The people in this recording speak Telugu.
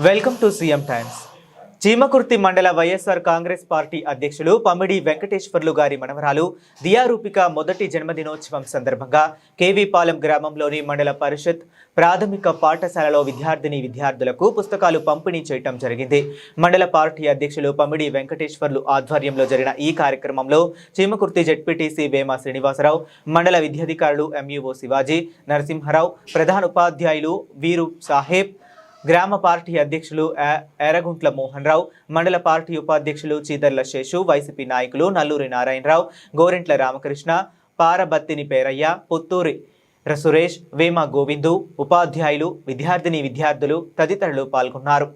Welcome to CM times. Chimakurthi mandal YSR Congress party అధ్యక్షులు పమిడి వెంకటేశ్వర్లు గారి మనవరాలు దియారూపిక మొదటి జన్మదినోత్సవం సందర్భంగా కేవీపాలెం గ్రామంలోని మండల పరిషత్ ప్రాథమిక పాఠశాలలో విద్యార్థులకు పుస్తకాలు పంపిణీ చేయడం జరిగింది. మండల పార్టీ అధ్యక్షులు పమిడి వెంకటేశ్వర్లు ఆధ్వర్యంలో జరిగిన ఈ కార్యక్రమంలో చీమకుర్తి జెడ్పీటీసీ వేమ శ్రీనివాసరావు, మండల విద్యాధికారులు ఎంఈఓ శివాజీ, నరసింహారావు, ప్రధాన ఉపాధ్యాయులు వీరు సాహెబ్, గ్రామ పార్టీ అధ్యక్షులు ఎర్రగుంట్ల మోహన్ రావు, మండల పార్టీ ఉపాధ్యక్షులు చీదర్ల శేషు, వైసీపీ నాయకులు నల్లూరి నారాయణరావు, గోరెంట్ల రామకృష్ణ, పారబత్తిని పేరయ్య, పుత్తూరి సురేష్, వేమ గోవిందు, ఉపాధ్యాయులు, విద్యార్థులు తదితరులు పాల్గొన్నారు.